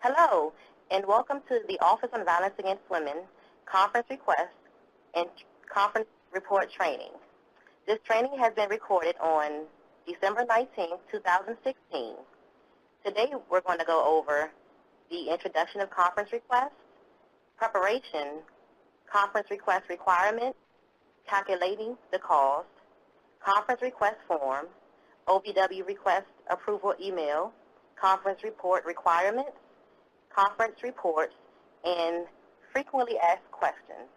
Hello, and welcome to the Office on Violence Against Women Conference Request and Conference Report Training. This training has been recorded on December 19, 2016. Today we're going to go over the introduction of conference requests, preparation, conference request requirements, calculating the cost, conference request form, OVW request approval email, conference report requirements, conference reports, and frequently asked questions.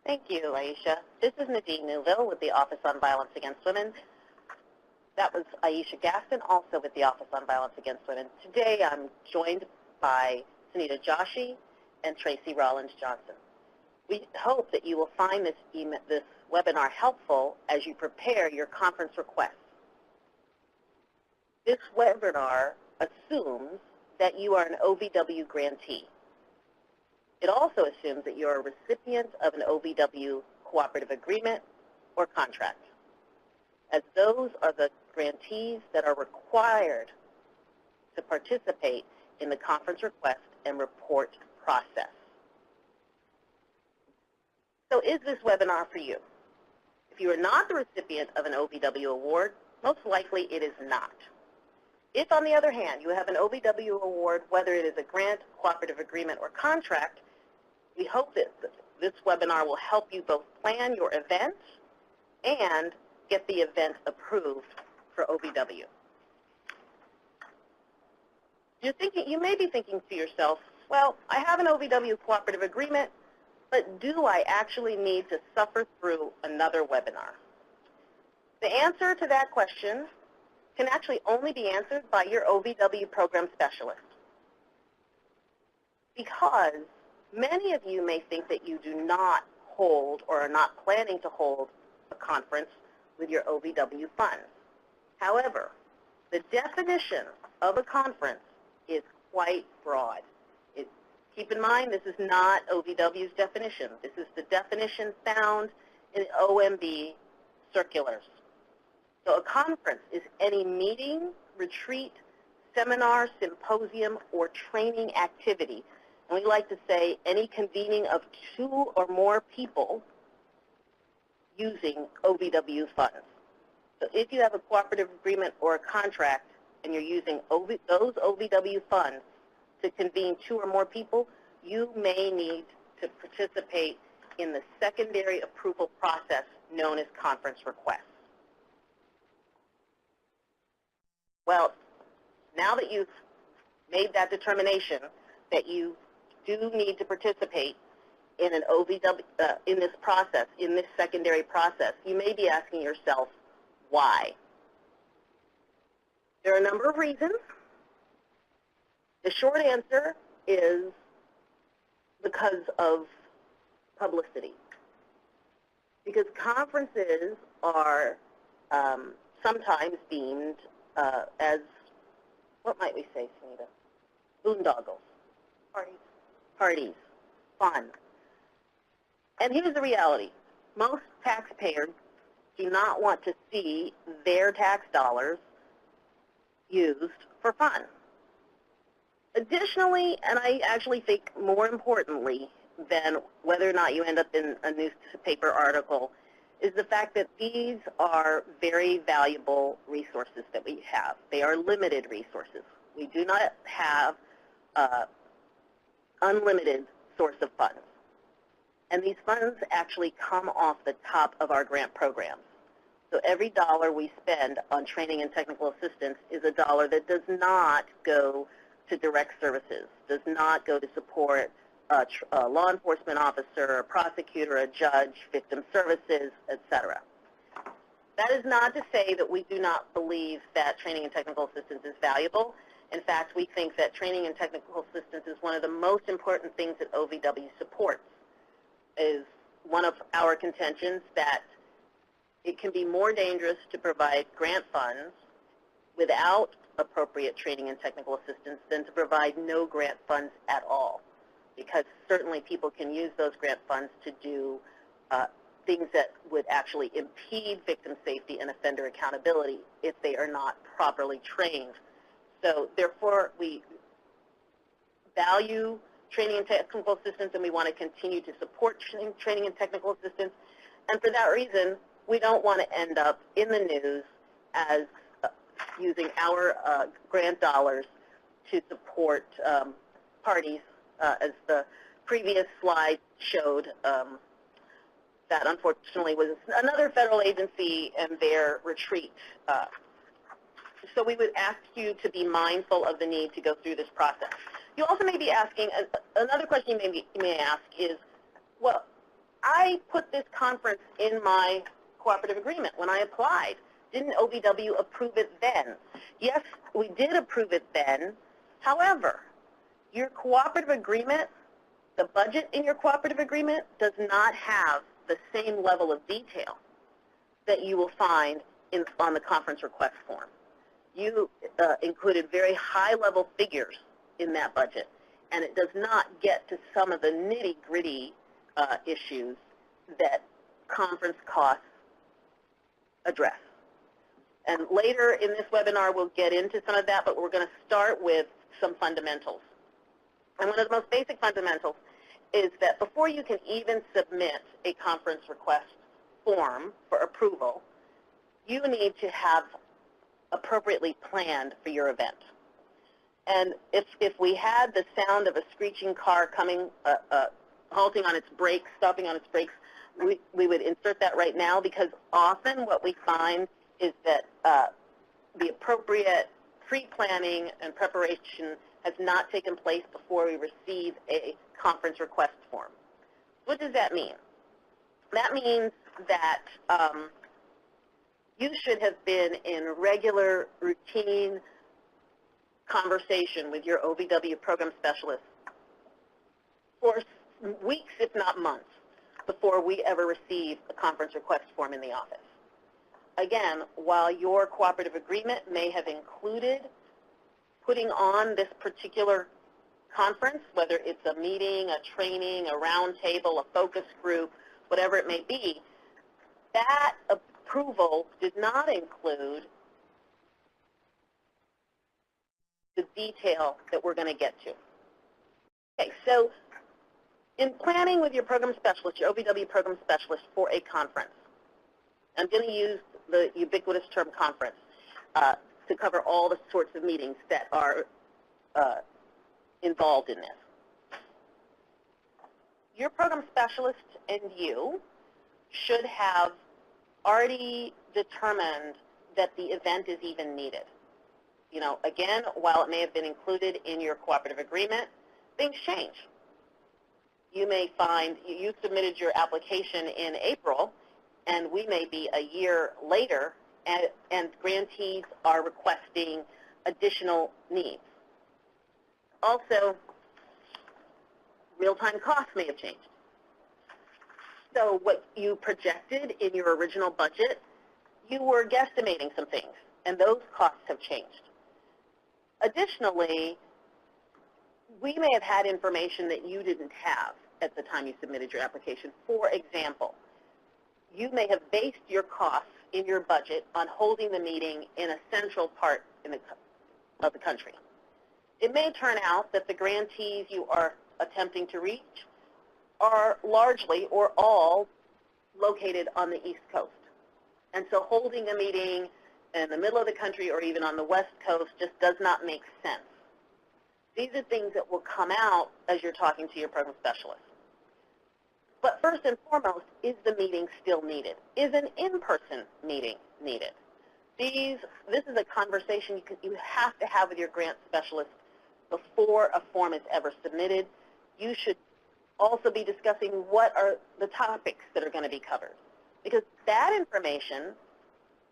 Thank you, Aisha. This is Nadine Newville with the Office on Violence Against Women. That was Aisha Gaston, also with the Office on Violence Against Women. Today I'm joined by Sunita Joshi and Tracy Rollins-Johnson. We hope that you will find this webinar helpful as you prepare your conference requests. This webinar assumes that you are an OVW grantee. It also assumes that you are a recipient of an OVW cooperative agreement or contract, as those are the grantees that are required to participate in the conference request and report process. So is this webinar for you? If you are not the recipient of an OVW award, most likely it is not. If, on the other hand, you have an OVW award, whether it is a grant, cooperative agreement, or contract, we hope that this webinar will help you both plan your event and get the event approved for OVW. You may be thinking to yourself, well, I have an OVW cooperative agreement, but do I actually need to suffer through another webinar? The answer to that question can actually only be answered by your OVW program specialist. Because many of you may think that you do not hold or are not planning to hold a conference with your OVW funds. However, the definition of a conference is quite broad. Keep in mind, this is not OVW's definition. This is the definition found in OMB circulars. So a conference is any meeting, retreat, seminar, symposium, or training activity. And we like to say any convening of 2 or more people using OVW funds. So if you have a cooperative agreement or a contract and you're using those OVW funds to convene 2 or more people, you may need to participate in the secondary approval process known as conference requests. Well, now that you've made that determination that you do need to participate in an OVW, in this process, in this secondary process, you may be asking yourself, why? There are a number of reasons. The short answer is because of publicity. Because conferences are sometimes deemed as, what might we say, Sunita? Boondoggles. Parties. Fun. And here's the reality. Most taxpayers do not want to see their tax dollars used for fun. Additionally, and I actually think more importantly than whether or not you end up in a newspaper article, is the fact that these are very valuable resources that we have. They are limited resources. We do not have unlimited source of funds. And these funds actually come off the top of our grant programs. So every dollar we spend on training and technical assistance is a dollar that does not go to direct services, does not go to support a law enforcement officer, a prosecutor, a judge, victim services, etc. That is not to say that we do not believe that training and technical assistance is valuable. In fact, we think that training and technical assistance is one of the most important things that OVW supports. Is one of our contentions that it can be more dangerous to provide grant funds without appropriate training and technical assistance than to provide no grant funds at all. Because certainly people can use those grant funds to do things that would actually impede victim safety and offender accountability if they are not properly trained. So therefore, we value training and technical assistance, and we want to continue to support training and technical assistance. And for that reason, we don't want to end up in the news as using our grant dollars to support parties, as the previous slide showed. That unfortunately was another federal agency and their retreat. So we would ask you to be mindful of the need to go through this process. You also may be asking, another question you may ask is, well, I put this conference in my cooperative agreement when I applied. Didn't OVW approve it then? Yes, we did approve it then. However, your cooperative agreement, the budget in your cooperative agreement does not have the same level of detail that you will find on the conference request form. You included very high-level figures in that budget, and it does not get to some of the nitty-gritty issues that conference costs address. And later in this webinar, we'll get into some of that, but we're going to start with some fundamentals. And one of the most basic fundamentals is that before you can even submit a conference request form for approval, you need to have appropriately planned for your event. And if we had the sound of a screeching car coming, halting on its brakes, stopping on its brakes, we would insert that right now, because often what we find is that the appropriate pre-planning and preparation has not taken place before we receive a conference request form. What does that mean? That means that you should have been in regular, routine conversation with your OVW program specialist for weeks, if not months, before we ever receive a conference request form in the office. Again, while your cooperative agreement may have included putting on this particular conference, whether it's a meeting, a training, a round table, a focus group, whatever it may be, that approval did not include the detail that we're going to get to. Okay, so in planning with your program specialist, your OVW program specialist for a conference, I'm going to use the ubiquitous term conference to cover all the sorts of meetings that are involved in this. Your program specialist and you should have already determined that the event is even needed. You know, again, while it may have been included in your cooperative agreement, things change. You may find you submitted your application in April, and we may be a year later, and grantees are requesting additional needs. Also, real-time costs may have changed. So what you projected in your original budget, you were guesstimating some things, and those costs have changed. Additionally, we may have had information that you didn't have at the time you submitted your application. For example, you may have based your costs in your budget on holding the meeting in a central part of the country. It may turn out that the grantees you are attempting to reach are largely or all located on the East Coast. And so holding a meeting in the middle of the country or even on the West Coast just does not make sense. These are things that will come out as you're talking to your program specialist. But first and foremost, is the meeting still needed? Is an in-person meeting needed? This is a conversation you have to have with your grant specialist before a form is ever submitted. You should also be discussing what are the topics that are going to be covered, because that information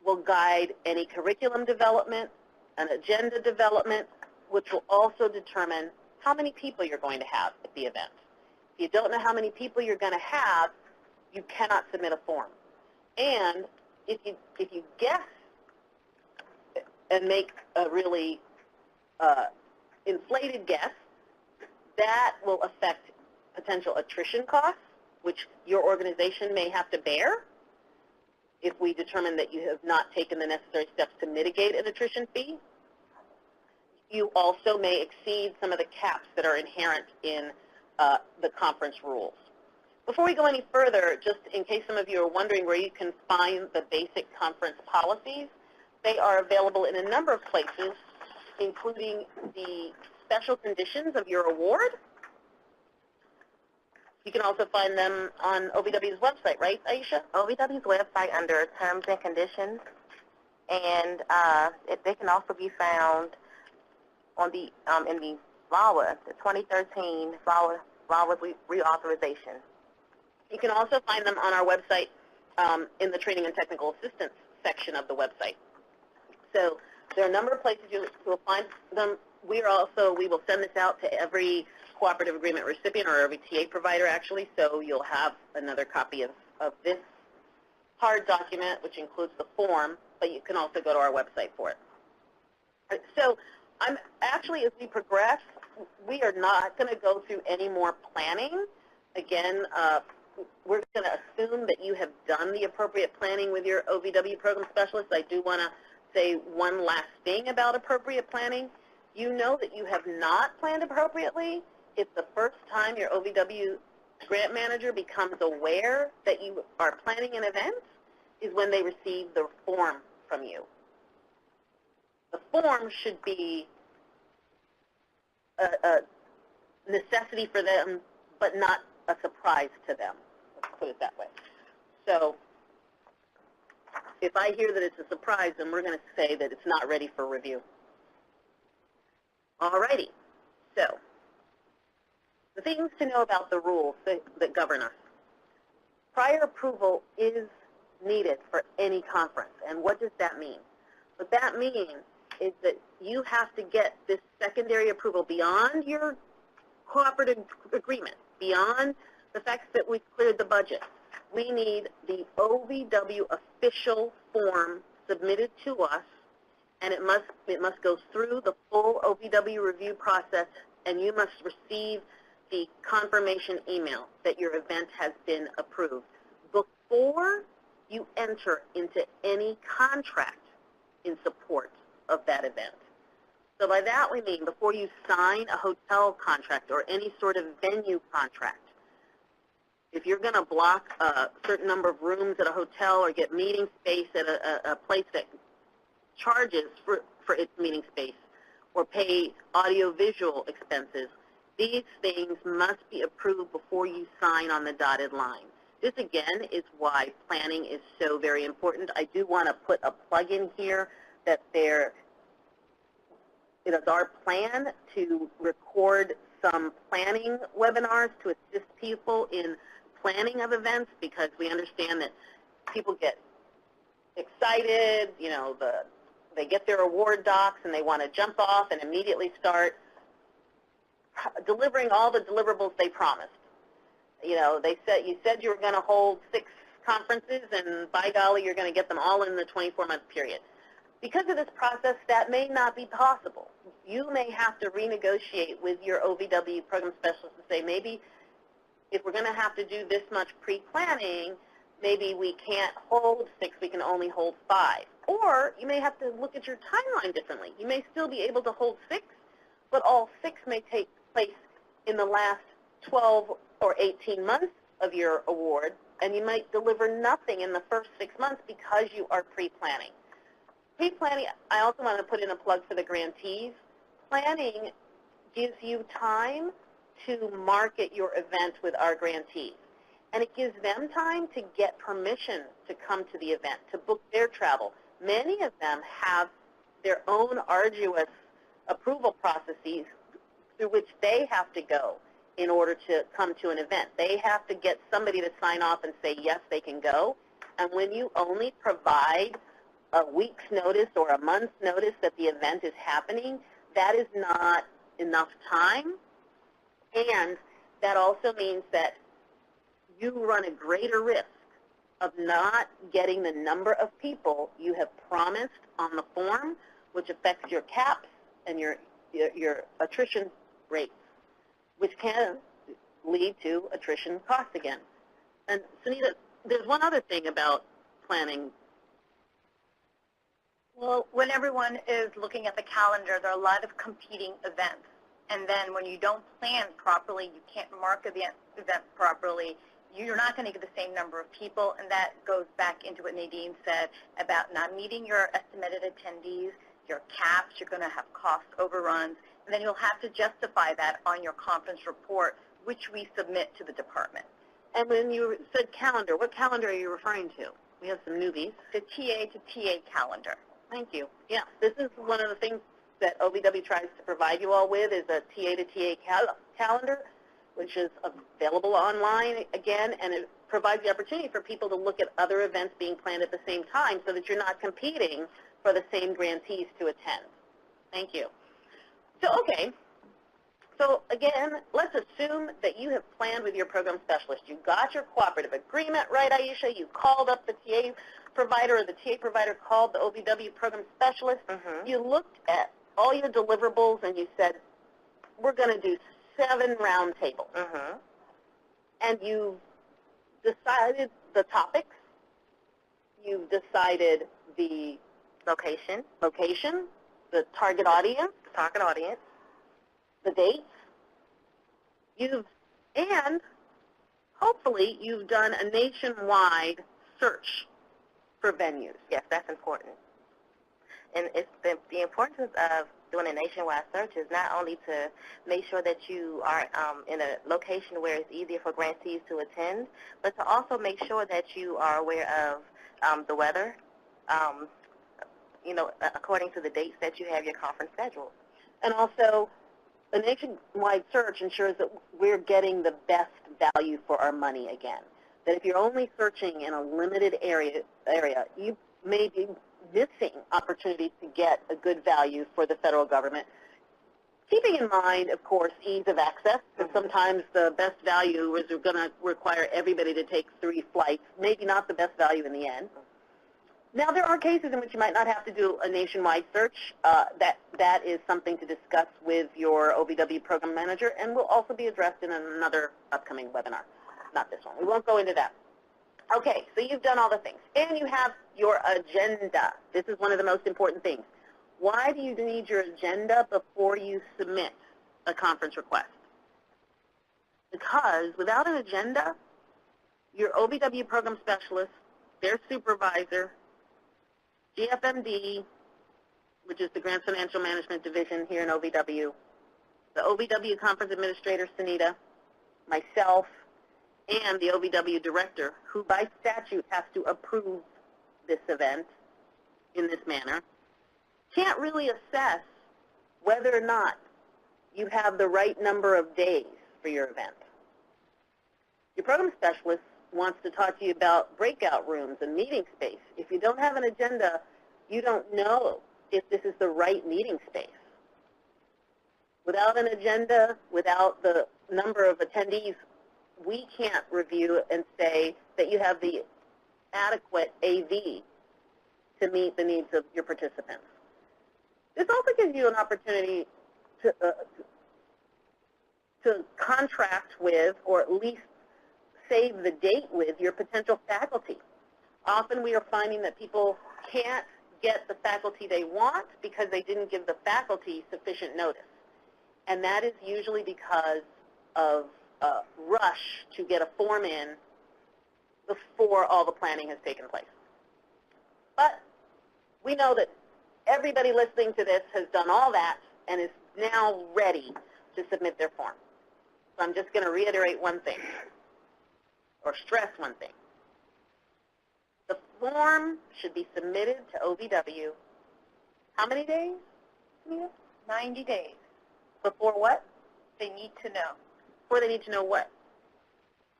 will guide any curriculum development, an agenda development, which will also determine how many people you're going to have at the event. If you don't know how many people you're going to have, you cannot submit a form. And if you guess and make a really inflated guess, that will affect potential attrition costs, which your organization may have to bear if we determine that you have not taken the necessary steps to mitigate an attrition fee. you also may exceed some of the caps that are inherent in the conference rules. Before we go any further, just in case some of you are wondering where you can find the basic conference policies, they are available in a number of places, including the special conditions of your award. You can also find them on OVW's website, right, Aisha? OVW's website under Terms and Conditions, and they can also be found on the in the VAWA, the 2013 VAWA reauthorization. You can also find them on our website in the Training and Technical Assistance section of the website. So there are a number of places you will find them. We will send this out to every cooperative agreement recipient or every TA provider, actually, so you'll have another copy of this hard document, which includes the form, but you can also go to our website for it. So I'm actually, as we progress, we are not going to go through any more planning. Again, we're going to assume that you have done the appropriate planning with your OVW program specialist. I do want to say one last thing about appropriate planning. You know that you have not planned appropriately if the first time your OVW grant manager becomes aware that you are planning an event is when they receive the form from you. The form should be a necessity for them, but not a surprise to them. Let's put it that way. So if I hear that it's a surprise, then we're going to say that it's not ready for review. Alrighty. So the things to know about the rules that govern us. Prior approval is needed for any conference. And what does that mean? What that means is that you have to get this secondary approval beyond your cooperative agreement, beyond the fact that we've cleared the budget. We need the OVW official form submitted to us, and it must go through the full OVW review process, and you must receive the confirmation email that your event has been approved before you enter into any contract in support of that event. So by that we mean before you sign a hotel contract or any sort of venue contract. If you're going to block a certain number of rooms at a hotel or get meeting space at a place that charges for its meeting space or pay audio-visual expenses, these things must be approved before you sign on the dotted line. This, again, is why planning is so very important. I do want to put a plug in here that it is our plan to record some planning webinars to assist people in planning of events, because we understand that people get excited, they get their award docs and they want to jump off and immediately start delivering all the deliverables they promised. You said you were going to hold 6 conferences, and by golly, you're going to get them all in the 24-month period. Because of this process, that may not be possible. You may have to renegotiate with your OVW program specialist and say, maybe if we're going to have to do this much pre-planning, maybe we can't hold 6, we can only hold 5. Or you may have to look at your timeline differently. You may still be able to hold 6, but all 6 may take place in the last 12 or 18 months of your award, and you might deliver nothing in the first 6 months because you are pre-planning. Pre-planning, I also want to put in a plug for the grantees. Planning gives you time to market your event with our grantees, and it gives them time to get permission to come to the event, to book their travel. Many of them have their own arduous approval processes through which they have to go in order to come to an event. They have to get somebody to sign off and say, yes, they can go. And when you only provide a week's notice or a month's notice that the event is happening, that is not enough time. And that also means that you run a greater risk of not getting the number of people you have promised on the form, which affects your caps and your attrition rates, which can lead to attrition costs again. And Sunita, there's one other thing about planning. Well, when everyone is looking at the calendar, there are a lot of competing events. And then when you don't plan properly, you can't market the event properly, you're not going to get the same number of people. And that goes back into what Nadine said about not meeting your estimated attendees, your caps, you're going to have cost overruns, and then you'll have to justify that on your conference report, which we submit to the department. And when you said calendar, what calendar are you referring to? We have some newbies. The TA to TA calendar. Thank you. Yeah, this is one of the things that OVW tries to provide you all with is a TA to TA calendar, which is available online again, and it provides the opportunity for people to look at other events being planned at the same time so that you're not competing for the same grantees to attend. Thank you. So, okay. So, again, let's assume that you have planned with your program specialist. You got your cooperative agreement, right, Aisha? You called up the TA provider, or the TA provider called the OVW program specialist. You looked at all your deliverables, and you said, we're going to do 7 roundtables. And you've decided the topics. You've decided the location, the target audience, the dates. And hopefully you've done a nationwide search for venues. Yes, that's important. And it's the importance of doing a nationwide search is not only to make sure that you are in a location where it's easier for grantees to attend, but to also make sure that you are aware of the weather, according to the dates that you have your conference scheduled. And also, a nationwide search ensures that we're getting the best value for our money again. That if you're only searching in a limited area, you may be missing opportunities to get a good value for the federal government. Keeping in mind, of course, ease of access, because sometimes the best value is going to require everybody to take 3 flights, maybe not the best value in the end. Now, there are cases in which you might not have to do a nationwide search. That is something to discuss with your OVW program manager, and will also be addressed in another upcoming webinar. Not this one. We won't go into that. Okay, so you've done all the things, and you have your agenda. This is one of the most important things. Why do you need your agenda before you submit a conference request? Because without an agenda, your OVW program specialist, their supervisor, GFMD, which is the Grants Financial Management Division here in OVW, the OVW Conference Administrator, Sunita, myself, and the OVW Director, who by statute has to approve this event in this manner, can't really assess whether or not you have the right number of days for your event. Your program specialist wants to talk to you about breakout rooms and meeting space. If you don't have an agenda, you don't know if this is the right meeting space. Without an agenda, without the number of attendees, we can't review and say that you have the adequate AV to meet the needs of your participants. This also gives you an opportunity to contract with, or at least save the date with, your potential faculty. Often we are finding that people can't get the faculty they want because they didn't give the faculty sufficient notice. And that is usually because of a rush to get a form in before all the planning has taken place. But we know that everybody listening to this has done all that and is now ready to submit their form. So I'm just going to reiterate one thing, or stress one thing. The form should be submitted to OVW how many days? 90 days. Before what? They need to know. Before they need to know what?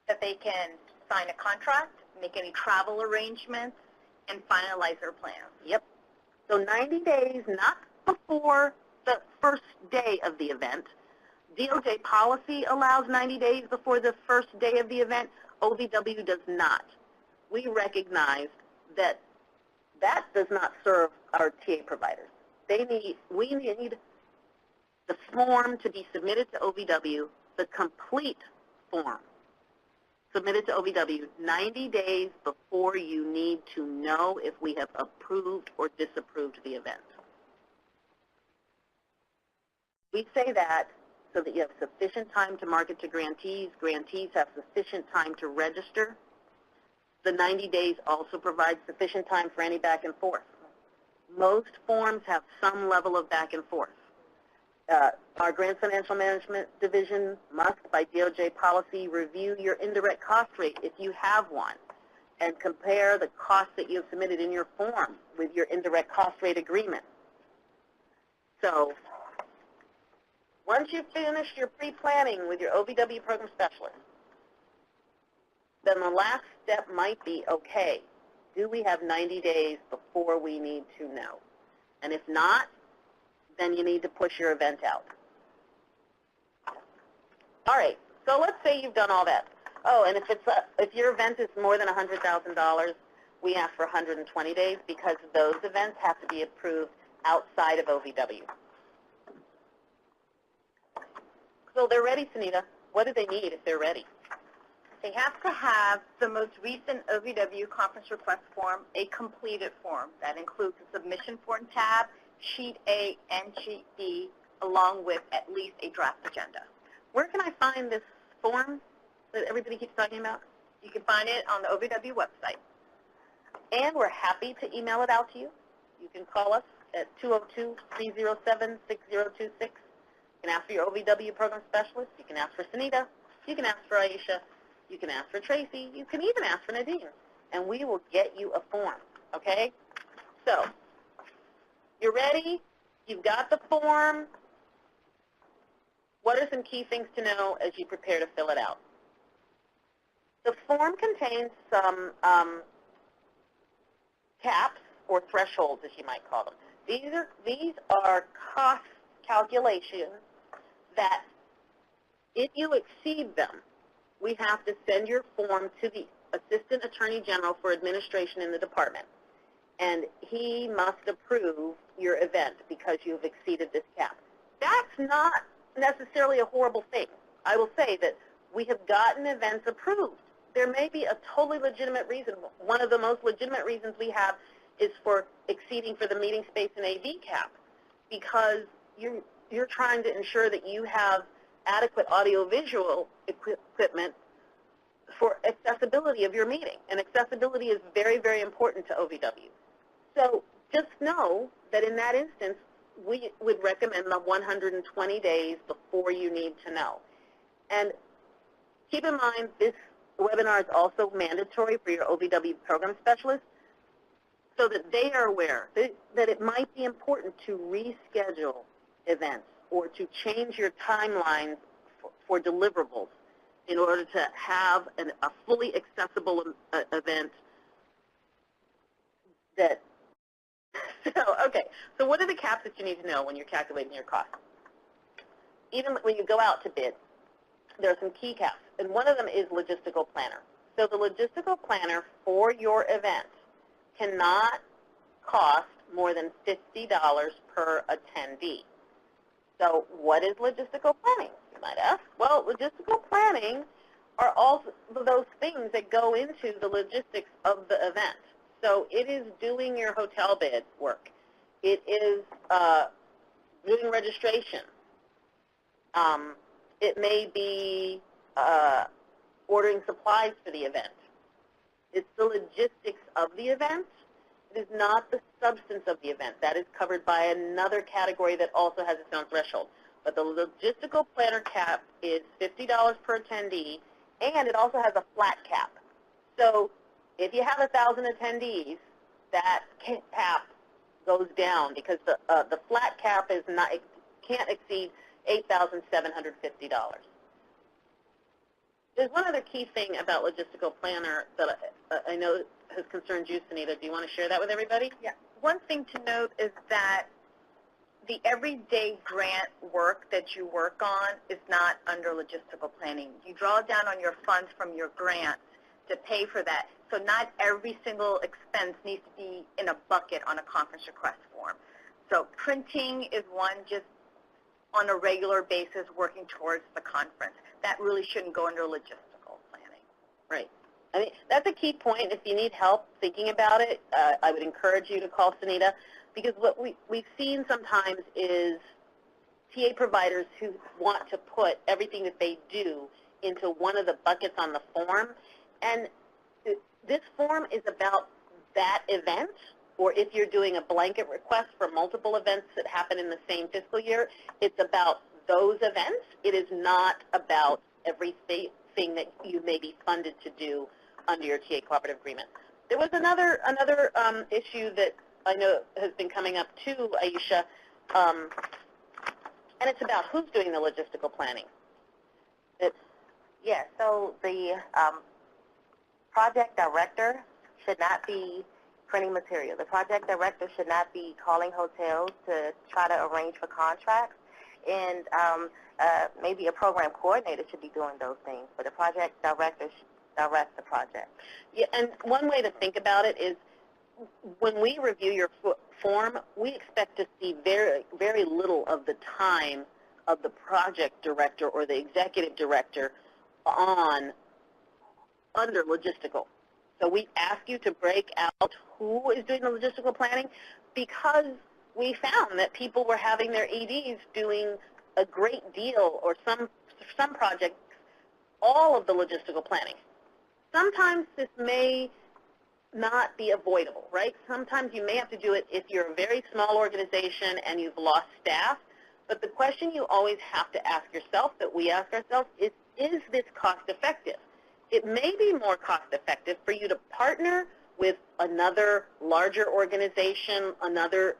That they can sign a contract, make any travel arrangements, and finalize their plans. Yep. So 90 days, not before the first day of the event. DOJ policy allows 90 days before the first day of the event. OVW does not. We recognize that that does not serve our TA providers. We need the form to be submitted to OVW, the complete form, submitted to OVW 90 days before you need to know if we have approved or disapproved the event. We say that so that you have sufficient time to market to grantees. Grantees have sufficient time to register. The 90 days also provides sufficient time for any back and forth. Most forms have some level of back and forth. Our Grants Financial Management Division must, by DOJ policy, review your indirect cost rate if you have one, and compare the cost that you have submitted in your form with your indirect cost rate agreement. So once you've finished your pre-planning with your OVW program specialist, then the last step might be, okay, do we have 90 days before we need to know? And if not, then you need to push your event out. All right, so let's say you've done all that. Oh, and if your event is more than $100,000, we ask for 120 days because those events have to be approved outside of OVW. So they're ready, Sunita. What do they need if they're ready? They have to have the most recent OVW conference request form, a completed form. That includes the submission form tab, Sheet A and Sheet B, along with at least a draft agenda. Where can I find this form that everybody keeps talking about? You can find it on the OVW website. And we're happy to email it out to you. You can call us at 202-307-6026. You can ask for your OVW program specialist. You can ask for Sunita. You can ask for Aisha. You can ask for Tracy. You can even ask for Nadine. And we will get you a form, okay? So, you're ready. You've got the form. What are some key things to know as you prepare to fill it out? The form contains some caps or thresholds, as you might call them. These are cost calculations that if you exceed them, we have to send your form to the Assistant Attorney General for Administration in the department, and he must approve your event because you've exceeded this cap. That's not necessarily a horrible thing. I will say that we have gotten events approved. There may be a totally legitimate reason. One of the most legitimate reasons we have is for exceeding for the meeting space and AV cap, because you're trying to ensure that you have adequate audiovisual equipment for accessibility of your meeting. And accessibility is very, very important to OVW. So just know that in that instance, we would recommend the 120 days before you need to know. And keep in mind, this webinar is also mandatory for your OVW program specialists so that they are aware that it might be important to reschedule events or to change your timelines for deliverables in order to have a fully accessible event that, so what are the caps that you need to know when you're calculating your cost? Even when you go out to bid, there are some key caps, and one of them is logistical planner. So the logistical planner for your event cannot cost more than $50 per attendee. So what is logistical planning, you might ask? Well, logistical planning are all those things that go into the logistics of the event. So it is doing your hotel bid work. It is doing registration. It may be ordering supplies for the event. It's the logistics of the event. It is not the substance of the event. That is covered by another category that also has its own threshold. But the logistical planner cap is $50 per attendee, and it also has a flat cap. So if you have 1,000 attendees, that cap goes down because the flat cap is not, it can't exceed $8,750. There's one other key thing about logistical planner that I know has concerned you, Sunita. Do you want to share that with everybody? Yeah. One thing to note is that the everyday grant work that you work on is not under logistical planning. You draw down on your funds from your grants to pay for that. So not every single expense needs to be in a bucket on a conference request form. So printing is one, just on a regular basis working towards the conference. That really shouldn't go under logistical planning. Right. I mean, that's a key point. If you need help thinking about it, I would encourage you to call Sunita, because what we've seen sometimes is TA providers who want to put everything that they do into one of the buckets on the form, and this form is about that event, or if you're doing a blanket request for multiple events that happen in the same fiscal year, it's about those events. It is not about everything that you may be funded to do under your TA cooperative agreement. There was another issue that I know has been coming up too, Aisha, and it's about who's doing the logistical planning. Yes, so the project director should not be printing material. The project director should not be calling hotels to try to arrange for contracts, and maybe a program coordinator should be doing those things, but the project director should direct the project. Yeah, and one way to think about it is when we review your form, we expect to see very, very little of the time of the project director or the executive director under logistical. So we ask you to break out who is doing the logistical planning, because we found that people were having their EDs doing a great deal, or some projects, all of the logistical planning. Sometimes this may not be avoidable, right? Sometimes you may have to do it if you're a very small organization and you've lost staff. But the question you always have to ask yourself, that we ask ourselves, is this cost effective? It may be more cost effective for you to partner with another larger organization, another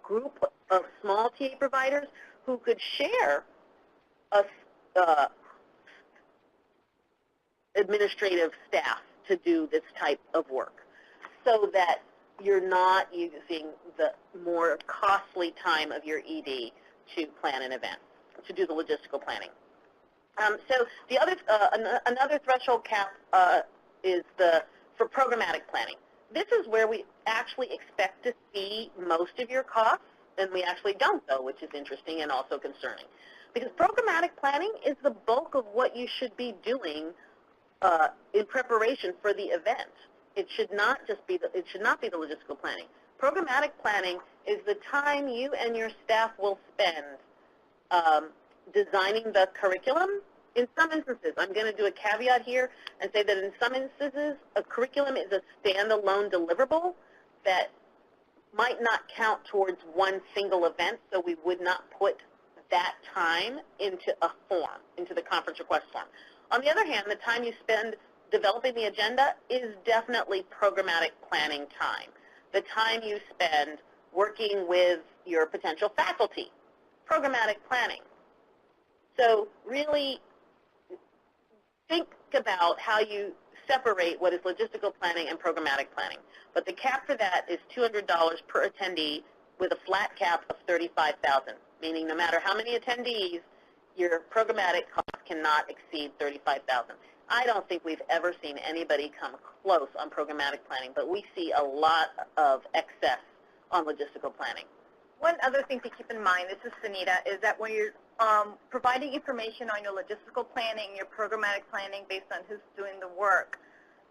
group of small TA providers who could share administrative staff to do this type of work, so that you're not using the more costly time of your ED to plan an event, to do the logistical planning. So the other, another threshold cap is for programmatic planning. This is where we actually expect to see most of your costs, and we actually don't, though, which is interesting and also concerning. Because programmatic planning is the bulk of what you should be doing in preparation for the event. It should not just be it should not be the logistical planning. Programmatic planning is the time you and your staff will spend designing the curriculum. In some instances, I'm going to do a caveat here and say that in some instances, a curriculum is a standalone deliverable that might not count towards one single event, so we would not put that time into a form, into the conference request form. On the other hand, the time you spend developing the agenda is definitely programmatic planning time. The time you spend working with your potential faculty, programmatic planning. So really think about how you separate what is logistical planning and programmatic planning. But the cap for that is $200 per attendee with a flat cap of $35,000, meaning no matter how many attendees, your programmatic cost cannot exceed $35,000. I don't think we've ever seen anybody come close on programmatic planning, but we see a lot of excess on logistical planning. One other thing to keep in mind, this is Sunita, is that when you're providing information on your logistical planning, your programmatic planning based on who's doing the work,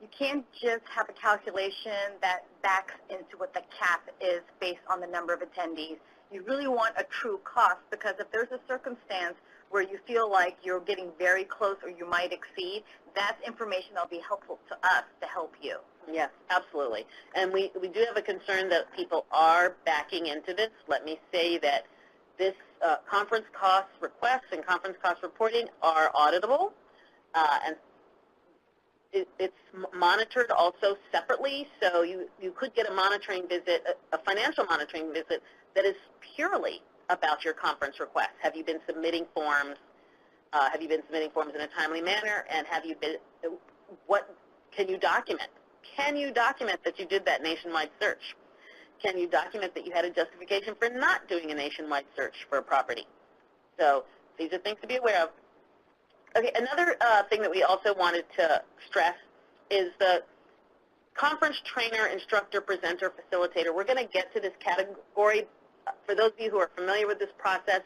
you can't just have a calculation that backs into what the cap is based on the number of attendees. You really want a true cost, because if there's a circumstance where you feel like you're getting very close or you might exceed, that's information that will be helpful to us to help you. Yes, absolutely. And we do have a concern that people are backing into this. Let me say that this conference cost requests and conference cost reporting are auditable, and it's monitored also separately. So you could get a monitoring visit, a financial monitoring visit that is purely about your conference request. Have you been submitting forms? Have you been submitting forms in a timely manner? And have you been, what can you document? Can you document that you did that nationwide search? Can you document that you had a justification for not doing a nationwide search for a property? So these are things to be aware of. Okay, another thing that we also wanted to stress is the conference trainer, instructor, presenter, facilitator. We're going to get to this category. For those of you who are familiar with this process,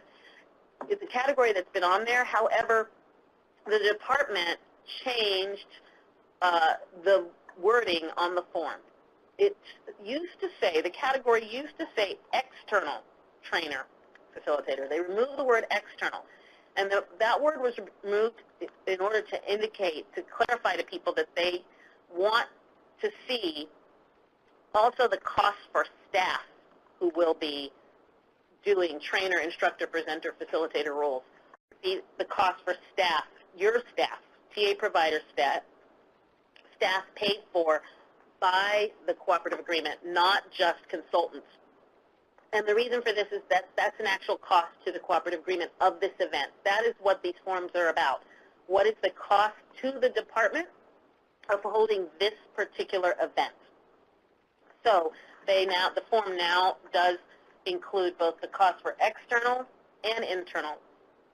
it's a category that's been on there. However, the department changed the wording on the form. It used to say, the category used to say external trainer facilitator. They removed the word external. And that word was removed in order to indicate, to clarify to people that they want to see also the cost for staff who will be doing trainer, instructor, presenter, facilitator roles. The cost for staff, your staff, TA provider staff paid for by the cooperative agreement, not just consultants. And the reason for this is that that's an actual cost to the cooperative agreement of this event. That is what these forms are about. What is the cost to the department of holding this particular event? So the form now does include both the cost for external and internal,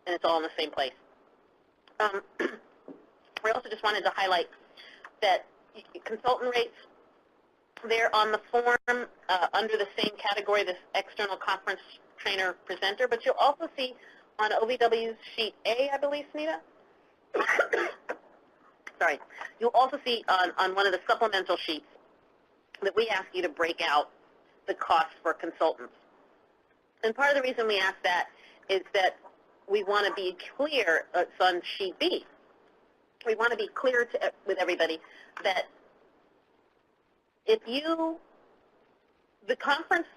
and it's all in the same place. We also just wanted to highlight that consultant rates, they're on the form under the same category, this external conference trainer presenter, but you'll also see on OVW's sheet A, I believe, Sunita? Sorry. You'll also see on one of the supplemental sheets that we ask you to break out the cost for consultants. And part of the reason we ask that is that we want to be clear, it's on sheet B, we want to be clear with everybody that if the conference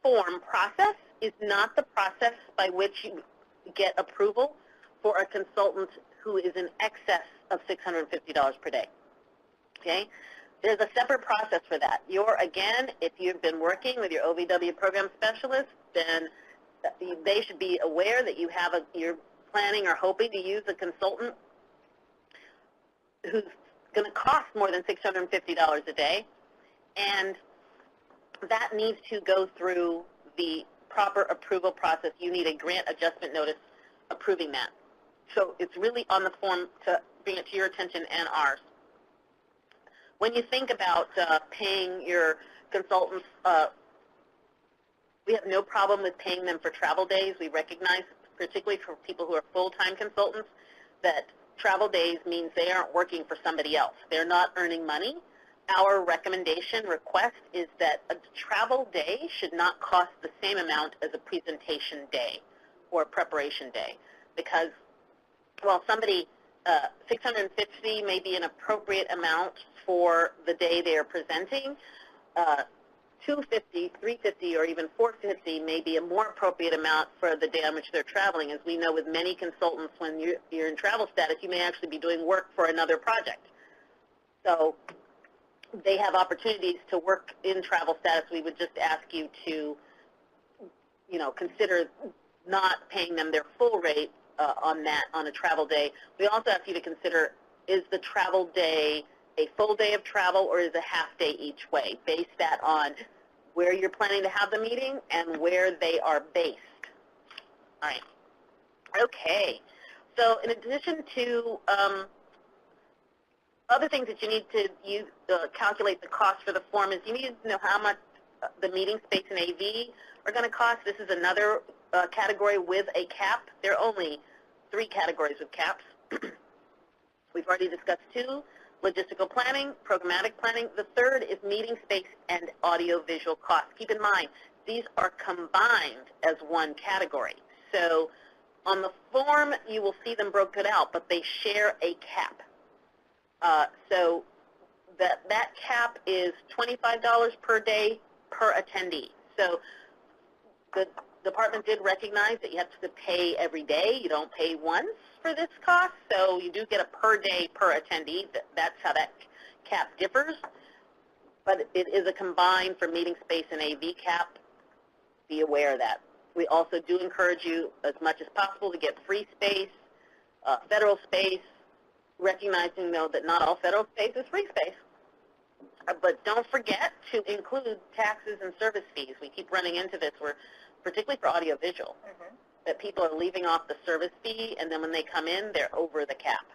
form process is not the process by which you get approval for a consultant who is in excess of $650 per day. Okay? There's a separate process for that. Again, if you've been working with your OVW program specialist, then they should be aware that you're planning or hoping to use a consultant who's going to cost more than $650 a day, and that needs to go through the proper approval process. You need a grant adjustment notice approving that. So it's really on the form to bring it to your attention and ours. When you think about paying your consultants, we have no problem with paying them for travel days. We recognize, particularly for people who are full-time consultants, that travel days means they aren't working for somebody else. They're not earning money. Our recommendation request is that a travel day should not cost the same amount as a presentation day or a preparation day, because while somebody, 650 may be an appropriate amount for the day they are presenting, 250, 350, or even 450 may be a more appropriate amount for the day on which they're traveling. As we know with many consultants, when you're in travel status, you may actually be doing work for another project. So they have opportunities to work in travel status. We would just ask you to, consider not paying them their full rate on a travel day. We also ask you to consider, is the travel day a full day of travel or is a half day each way? Base that on where you're planning to have the meeting and where they are based. All right. Okay. So in addition to other things that you need to calculate the cost for the form is you need to know how much the meeting space and AV are going to cost. This is another category with a cap. There are only 3 categories with caps. We've already discussed 2. Logistical planning, programmatic planning. The third is meeting space and audio-visual costs. Keep in mind, these are combined as one category. So on the form, you will see them broken out, but they share a cap. So that cap is $25 per day per attendee. So the department did recognize that you have to pay every day. You don't pay once for this cost, so you do get a per day per attendee. That's how that cap differs, but it is a combined for meeting space and AV cap. Be aware of that. We also do encourage you as much as possible to get free space, federal space, recognizing, though, that not all federal space is free space. But don't forget to include taxes and service fees. We keep running into this, particularly for audiovisual, that people are leaving off the service fee, and then when they come in, they're over the cap.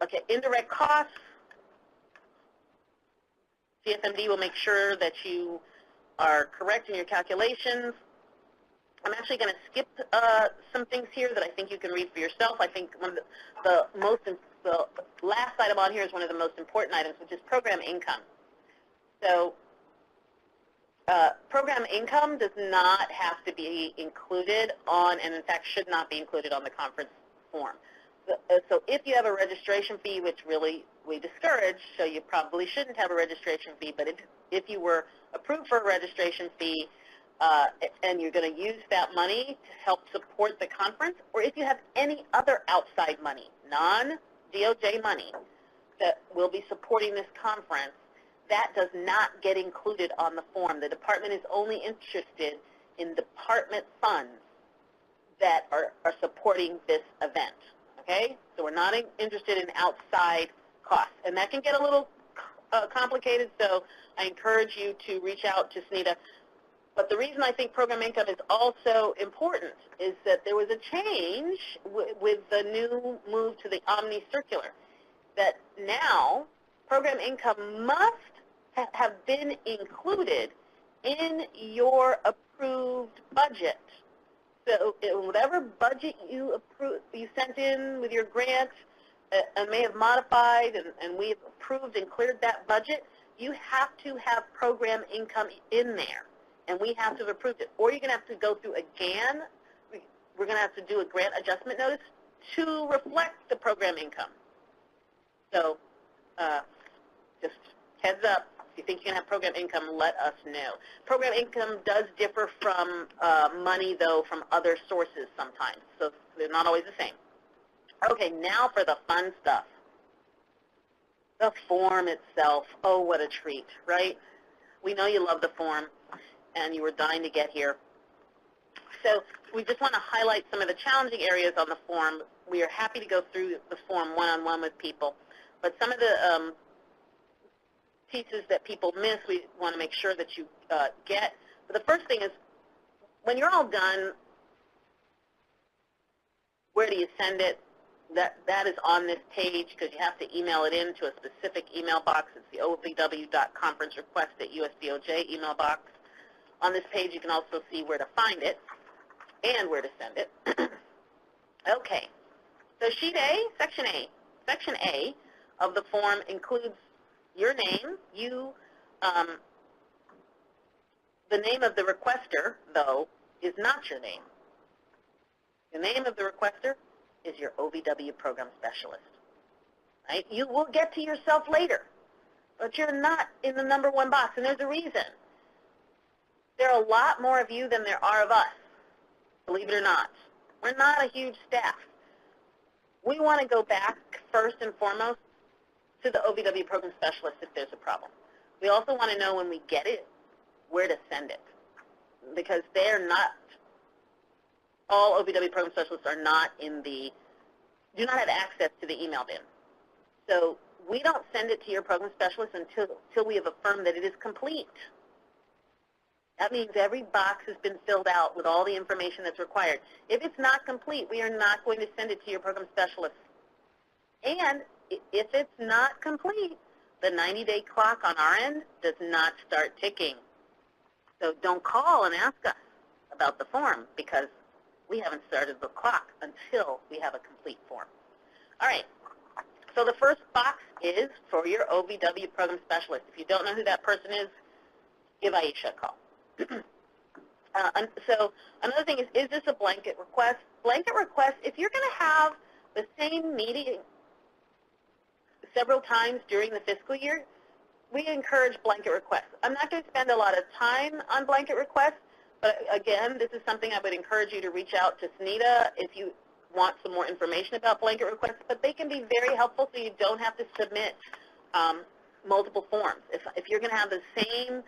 Okay, indirect costs. CFMD will make sure that you are correct in your calculations. I'm actually going to skip some things here that I think you can read for yourself. I think one of the last item on here is one of the most important items, which is program income. So program income does not have to be included on, and in fact should not be included on the conference form. So if you have a registration fee, which really we discourage, so you probably shouldn't have a registration fee, but if you were approved for a registration fee and you're going to use that money to help support the conference, or if you have any other outside money, non-DOJ money, that will be supporting this conference, that does not get included on the form. The department is only interested in department funds that are supporting this event. Okay? So we're not interested in outside costs. And that can get a little complicated, so I encourage you to reach out to SNIDA. But the reason I think program income is also important is that there was a change with the new move to the Omni Circular, that now program income must have been included in your approved budget. So whatever budget you sent in with your grant and may have modified, and we have approved and cleared that budget, you have to have program income in there, and we have to have approved it. Or you're going to have to go through again. We're going to have to do a grant adjustment notice to reflect the program income. So just heads up. If you think you're going to have program income, let us know. Program income does differ from money, though, from other sources sometimes. So they're not always the same. Okay, now for the fun stuff. The form itself. Oh, what a treat, right? We know you love the form, and you were dying to get here. So we just want to highlight some of the challenging areas on the form. We are happy to go through the form one-on-one with people. But some of the pieces that people miss, we want to make sure that you get. But the first thing is, when you're all done, where do you send it? That is on this page, because you have to email it in to a specific email box. It's the ovw.conferencerequest@usdoj email box. On this page, you can also see where to find it and where to send it. Okay, so sheet A, section A. Section A of the form includes your name. The name of the requester, though, is not your name. The name of the requester is your OVW program specialist. Right? You will get to yourself later, but you're not in the number one box, and there's a reason. There are a lot more of you than there are of us, believe it or not. We're not a huge staff. We want to go back first and foremost to the OVW program specialist if there's a problem. We also want to know when we get it, where to send it, because they're not, all OVW program specialists are not do not have access to the email bin. So we don't send it to your program specialist until we have affirmed that it is complete. That means every box has been filled out with all the information that's required. If it's not complete, we are not going to send it to your program specialist. And if it's not complete, the 90-day clock on our end does not start ticking. So don't call and ask us about the form, because we haven't started the clock until we have a complete form. All right, so the first box is for your OVW program specialist. If you don't know who that person is, give Aisha a call. So another thing is this a blanket request? Blanket request, if you're going to have the same meeting several times during the fiscal year, we encourage blanket requests. I'm not going to spend a lot of time on blanket requests, but again, this is something I would encourage you to reach out to SNIDA if you want some more information about blanket requests, but they can be very helpful so you don't have to submit multiple forms. If you're going to have the same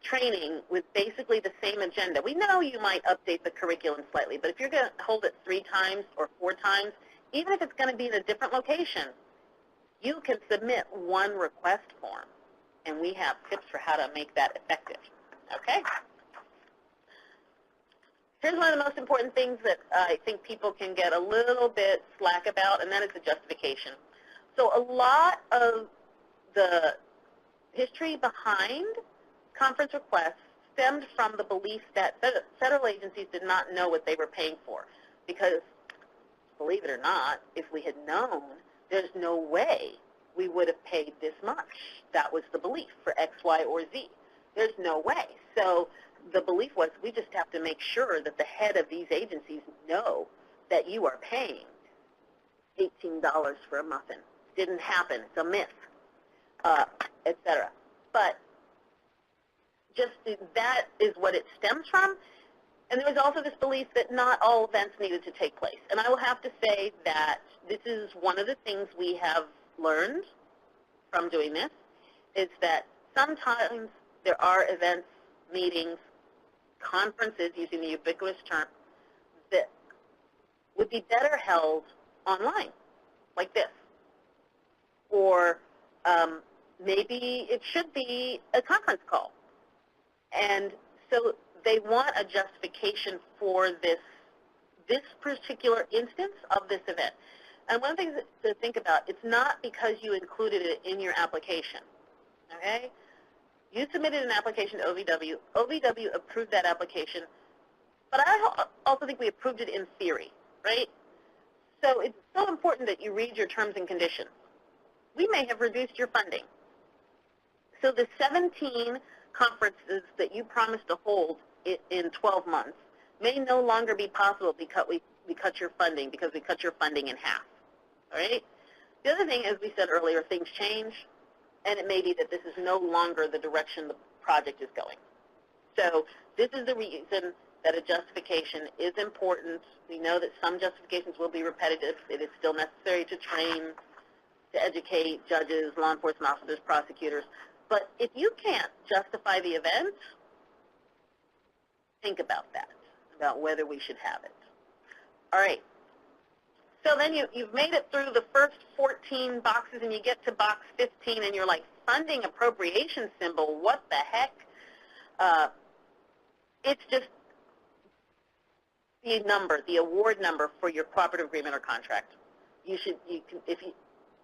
training with basically the same agenda, we know you might update the curriculum slightly, but if you're going to hold it 3 times or 4 times, even if it's going to be in a different location, you can submit one request form, and we have tips for how to make that effective. Okay? Here's one of the most important things that I think people can get a little bit slack about, and that is the justification. So a lot of the history behind conference requests stemmed from the belief that federal agencies did not know what they were paying for. Because, believe it or not, if we had known, there's no way we would have paid this much. That was the belief for X, Y, or Z. There's no way. So the belief was we just have to make sure that the head of these agencies know that you are paying $18 for a muffin. Didn't happen. It's a myth, etc. But just that is what it stems from. And there was also this belief that not all events needed to take place. And I will have to say that this is one of the things we have learned from doing this, is that sometimes there are events, meetings, conferences, using the ubiquitous term, that would be better held online, like this. Or maybe it should be a conference call. And so they want a justification for this particular instance of this event. And one of the things to think about, it's not because you included it in your application, okay? You submitted an application to OVW. OVW approved that application, but I also think we approved it in theory, right? So it's so important that you read your terms and conditions. We may have reduced your funding. So the 17 conferences that you promised to hold in 12 months may no longer be possible because we cut your funding, because we cut your funding in half. All right? The other thing, as we said earlier, things change, and it may be that this is no longer the direction the project is going. So this is the reason that a justification is important. We know that some justifications will be repetitive. It is still necessary to train, to educate judges, law enforcement officers, prosecutors. But if you can't justify the event, think about that, about whether we should have it. All right. So then you've made it through the first 14 boxes, and you get to box 15, and you're like, funding appropriation symbol, what the heck? It's just the number, the award number for your cooperative agreement or contract.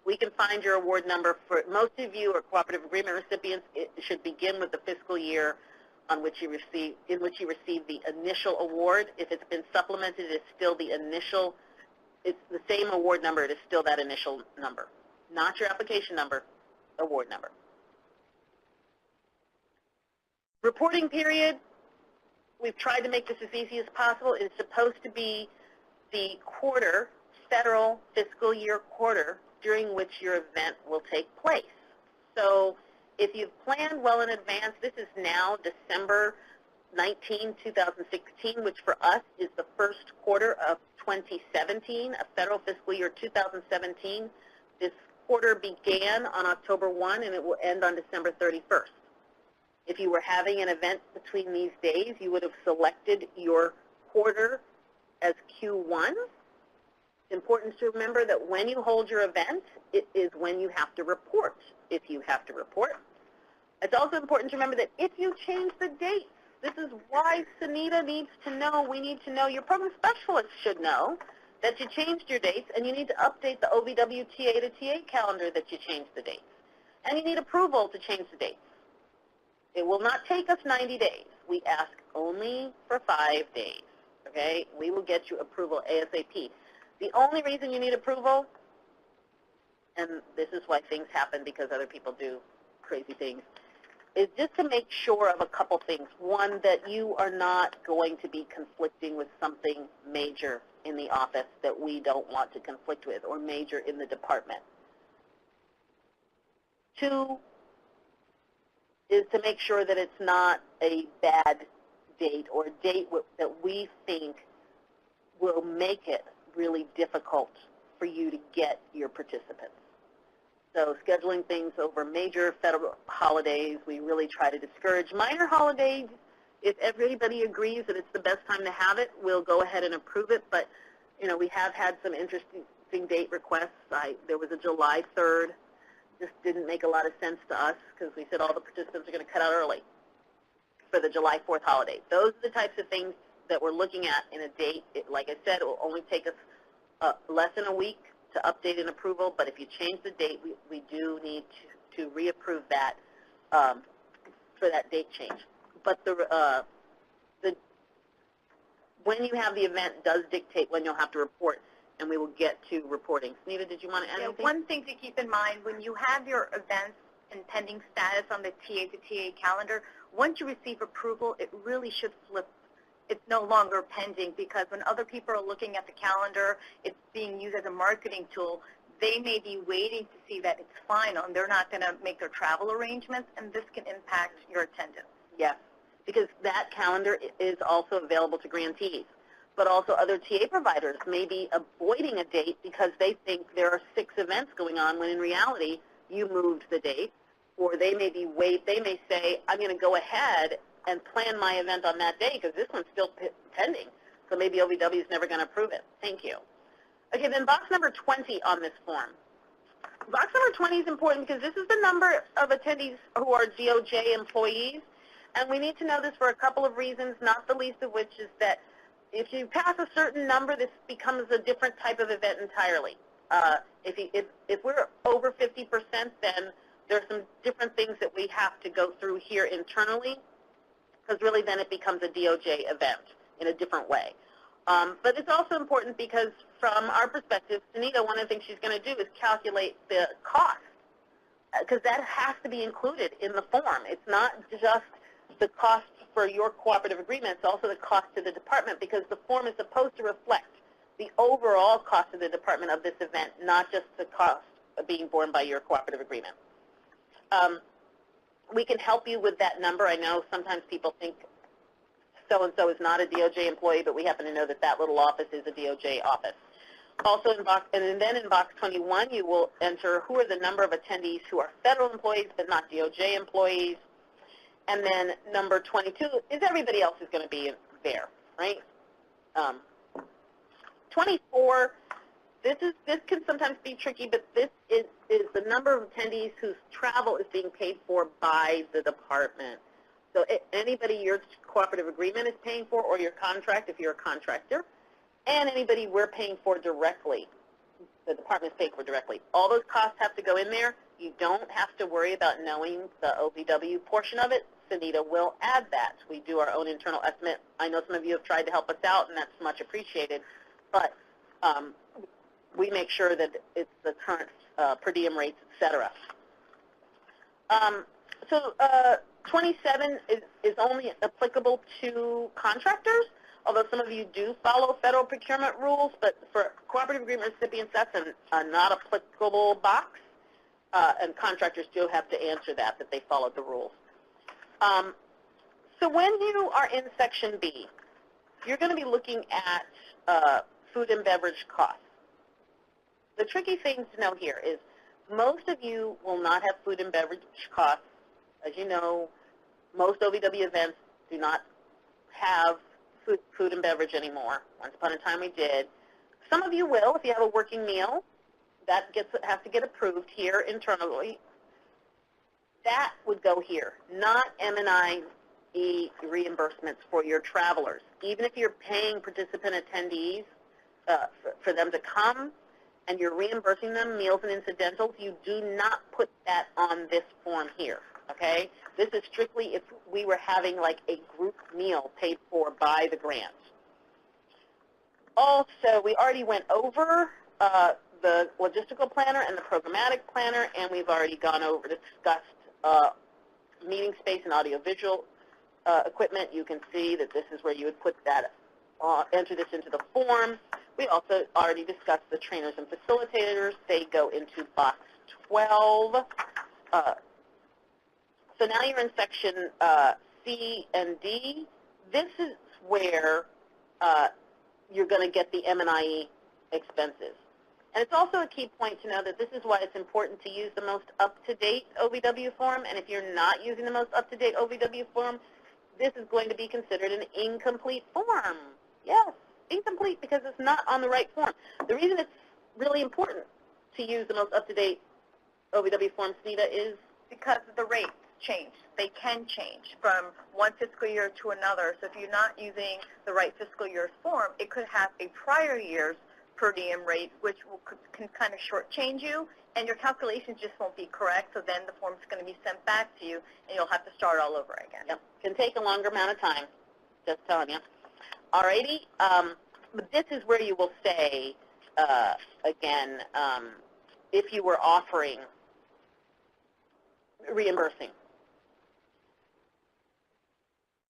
We can find your award number. For most of you are cooperative agreement recipients, it should begin with the fiscal year in which you receive the initial award. If it's been supplemented, it's still the initial. It's the same award number. It is still that initial number, not your application number, award number. Reporting period, we've tried to make this as easy as possible. It's supposed to be the quarter, federal fiscal year quarter, during which your event will take place. So if you've planned well in advance, this is now December 19, 2016, which for us is the first quarter of 2017, a federal fiscal year 2017. This quarter began on October 1 and it will end on December 31st. If you were having an event between these days, you would have selected your quarter as Q1. It's important to remember that when you hold your event, it is when you have to report, if you have to report. It's also important to remember that if you change the dates, this is why Sunita needs to know, we need to know, your program specialist should know that you changed your dates, and you need to update the OVW TA to TA calendar that you changed the dates. And you need approval to change the dates. It will not take us 90 days. We ask only for 5 days, okay? We will get you approval ASAP. The only reason you need approval, and this is why things happen because other people do crazy things, is just to make sure of a couple things. One, that you are not going to be conflicting with something major in the office that we don't want to conflict with, or major in the department. 2 is to make sure that it's not a bad date or a date that we think will make it really difficult for you to get your participants. So scheduling things over major federal holidays, we really try to discourage. Minor holidays, if everybody agrees that it's the best time to have it, we'll go ahead and approve it. But, you know, we have had some interesting date requests. There was a July 3rd. Just didn't make a lot of sense to us because we said all the participants are going to cut out early for the July 4th holiday. Those are the types of things that we're looking at in a date. Like I said, it will only take us less than a week to update an approval, but if you change the date, we do need to reapprove that for that date change. but when you have the event does dictate when you'll have to report, and we will get to reporting. Sunita, did you want to add anything? One thing to keep in mind, when you have your events and pending status on the TA to TA calendar, once you receive approval, it really should flip. It's no longer pending, because when other people are looking at the calendar, it's being used as a marketing tool. They may be waiting to see that it's final, and they're not going to make their travel arrangements, and this can impact your attendance. Yes, because that calendar is also available to grantees. But also other TA providers may be avoiding a date because they think there are 6 events going on, when in reality you moved the date. Or they may say, I'm going to go ahead and plan my event on that day because this one's still pending. So maybe OVW is never going to approve it. Thank you. Okay, then box number 20 on this form. Box number 20 is important because this is the number of attendees who are DOJ employees. And we need to know this for a couple of reasons, not the least of which is that if you pass a certain number, this becomes a different type of event entirely. If we're over 50%, then there's some different things that we have to go through here internally, because really then it becomes a DOJ event in a different way. But it's also important because from our perspective, Sunita, one of the things she's going to do is calculate the cost, because that has to be included in the form. It's not just the cost for your cooperative agreement, it's also the cost to the department, because the form is supposed to reflect the overall cost of the department of this event, not just the cost of being borne by your cooperative agreement. We can help you with that number. I know sometimes people think so-and-so is not a DOJ employee, but we happen to know that that little office is a DOJ office. Also in box, and then in box 21, you will enter who are the number of attendees who are federal employees but not DOJ employees. And then number 22 is everybody else is going to be there, right? 24, this can sometimes be tricky, but this is the number of attendees whose travel is being paid for by the department. So anybody your cooperative agreement is paying for, or your contract if you're a contractor, and anybody we're paying for directly, the department is paying for directly. All those costs have to go in there. You don't have to worry about knowing the OVW portion of it. Sunita will add that. We do our own internal estimate. I know some of you have tried to help us out, and that's much appreciated. But we make sure that it's the current per diem rates, et cetera. 27 is only applicable to contractors, although some of you do follow federal procurement rules, but for cooperative agreement recipients, that's a not applicable box, and contractors do have to answer that they followed the rules. So when you are in Section B, you're going to be looking at food and beverage costs. The tricky thing to know here is most of you will not have food and beverage costs. As you know, most OVW events do not have food and beverage anymore. Once upon a time we did. Some of you will if you have a working meal. That has to get approved here internally. That would go here, not M&I reimbursements for your travelers. Even if you're paying participant attendees for them to come and you're reimbursing them meals and incidentals, you do not put that on this form here, okay? This is strictly if we were having like a group meal paid for by the grant. Also, we already went over the logistical planner and the programmatic planner, and we've already discussed meeting space and audiovisual equipment. You can see that this is where you would put that, enter this into the form. We also already discussed the trainers and facilitators. They go into box 12. So now you're in section C and D. This is where you're going to get the M&IE expenses. And it's also a key point to know that this is why it's important to use the most up-to-date OVW form. And if you're not using the most up-to-date OVW form, this is going to be considered an incomplete form. Yes, incomplete because it's not on the right form. The reason it's really important to use the most up-to-date OVW form, Sunita, is because the rates change. They can change from one fiscal year to another. So if you're not using the right fiscal year's form, it could have a prior year's per diem rate, which can kind of shortchange you, and your calculations just won't be correct, so then the form's going to be sent back to you, and you'll have to start all over again. Yep, can take a longer amount of time, just telling you. Alrighty, but this is where you will say, again, if you were offering reimbursing.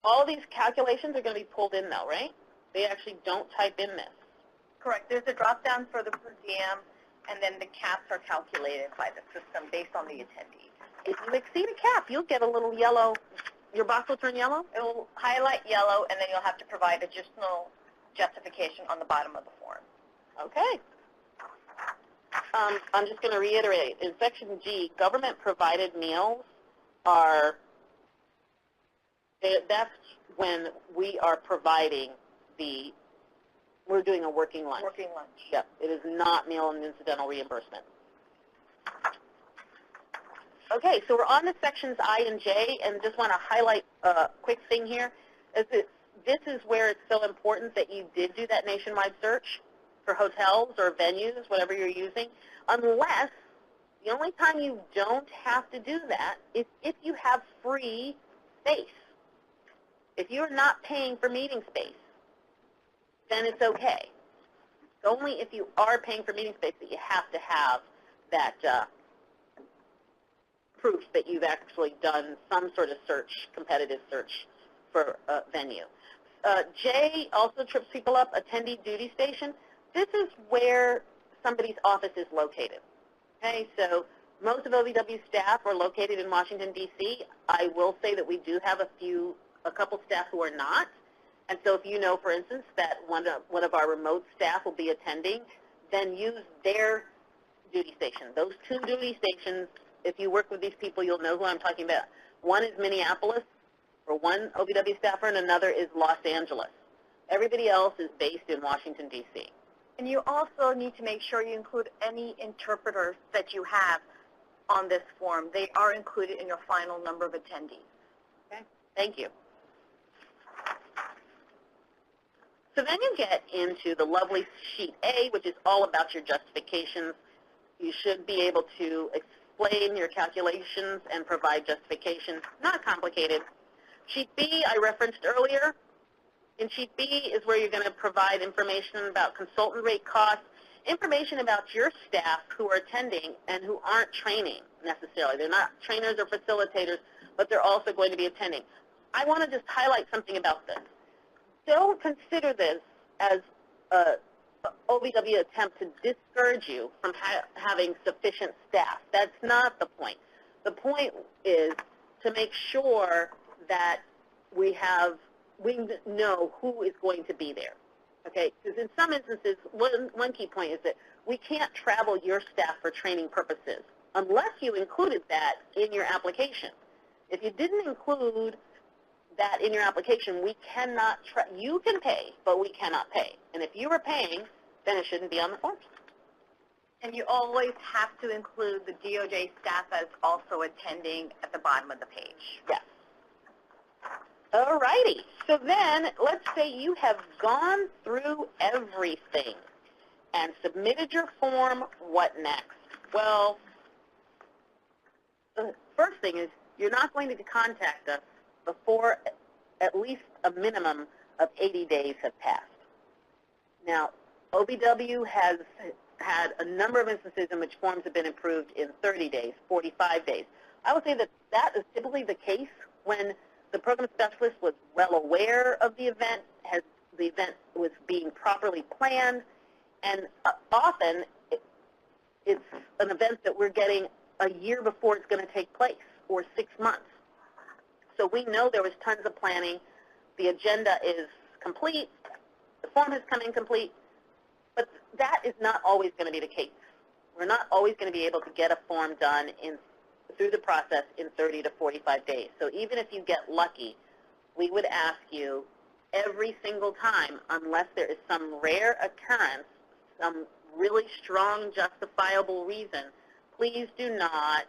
All these calculations are going to be pulled in though, right? They actually don't type in this. Correct. There's a drop-down for the per diem, and then the caps are calculated by the system based on the attendees. If you exceed a cap, you'll get a little yellow. Your box will turn yellow? It will highlight yellow, and then you'll have to provide additional justification on the bottom of the form. Okay. I'm just going to reiterate. In Section G, government-provided meals are, that's when we are providing we're doing a working lunch. Working lunch. Yep. It is not meal and incidental reimbursement. Okay, so we're on to Sections I and J, and just want to highlight a quick thing here. Is that this is where it's so important that you did do that nationwide search for hotels or venues, whatever you're using, unless the only time you don't have to do that is if you have free space. If you're not paying for meeting space, then it's okay. It's only if you are paying for meeting space that you have to have that proof that you've actually done some sort of search, competitive search for a venue. J also trips people up, attendee duty station. This is where somebody's office is located. Okay, so most of OVW staff are located in Washington, D.C. I will say that we do have a couple staff who are not. And so if you know, for instance, that one of our remote staff will be attending, then use their duty station. Those two duty stations, if you work with these people, you'll know who I'm talking about. One is Minneapolis for one OVW staffer, and another is Los Angeles. Everybody else is based in Washington, D.C. And you also need to make sure you include any interpreters that you have on this form. They are included in your final number of attendees. Okay, thank you. So then you get into the lovely Sheet A, which is all about your justifications. You should be able to explain your calculations and provide justifications. Not complicated. Sheet B I referenced earlier. In Sheet B is where you're going to provide information about consultant rate costs, information about your staff who are attending and who aren't training necessarily. They're not trainers or facilitators, but they're also going to be attending. I want to just highlight something about this. Don't consider this as an OVW attempt to discourage you from having sufficient staff. That's not the point. The point is to make sure that we know who is going to be there. Okay, because in some instances, one key point is that we can't travel your staff for training purposes unless you included that in your application. If you didn't include that in your application, we cannot, you can pay, but we cannot pay. And if you are paying, then it shouldn't be on the form. And you always have to include the DOJ staff as also attending at the bottom of the page. Yes. All righty. So then, let's say you have gone through everything and submitted your form. What next? Well, the first thing is you're not going to contact us before at least a minimum of 80 days have passed. Now, OVW has had a number of instances in which forms have been approved in 30 days, 45 days. I would say that that is typically the case when the program specialist was well aware of the event, the event was being properly planned, and often it's an event that we're getting a year before it's going to take place, or 6 months. So we know there was tons of planning. The agenda is complete. The form has come in complete. But that is not always going to be the case. We're not always going to be able to get a form done through the process in 30 to 45 days. So even if you get lucky, we would ask you every single time, unless there is some rare occurrence, some really strong justifiable reason, please do not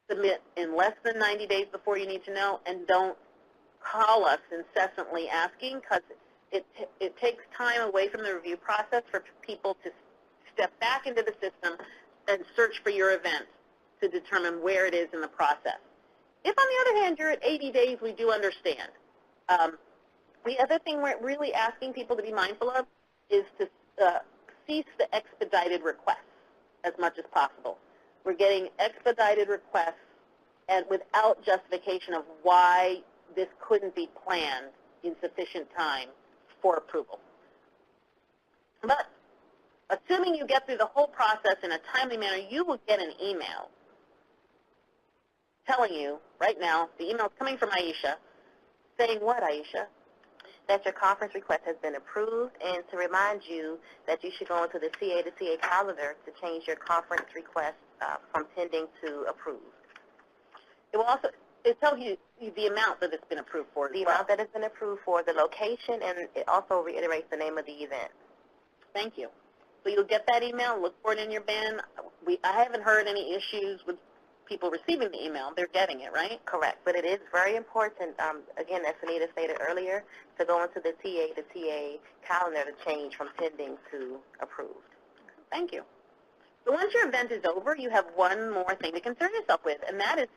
submit in less than 90 days before you need to know, and don't call us incessantly asking, because it takes time away from the review process for people to step back into the system and search for your event to determine where it is in the process. If, on the other hand, you're at 80 days, we do understand. The other thing we're really asking people to be mindful of is to cease the expedited requests as much as possible. We're getting expedited requests and without justification of why this couldn't be planned in sufficient time for approval. But assuming you get through the whole process in a timely manner, you will get an email telling you right now, the email is coming from Aisha, saying what, Aisha? That your conference request has been approved, and to remind you that you should go into the CA to CA calendar to change your conference request from pending to approved. It will also, it tells you the amount that it's been approved for. The amount that it's been approved for, the location, and it also reiterates the name of the event. Thank you. So you'll get that email, look for it in your bin. I haven't heard any issues with people receiving the email. They're getting it, right? Correct. But it is very important, again, as Anita stated earlier, to go into the TA to TA calendar to change from pending to approved. Thank you. So once your event is over, you have one more thing to concern yourself with, and that is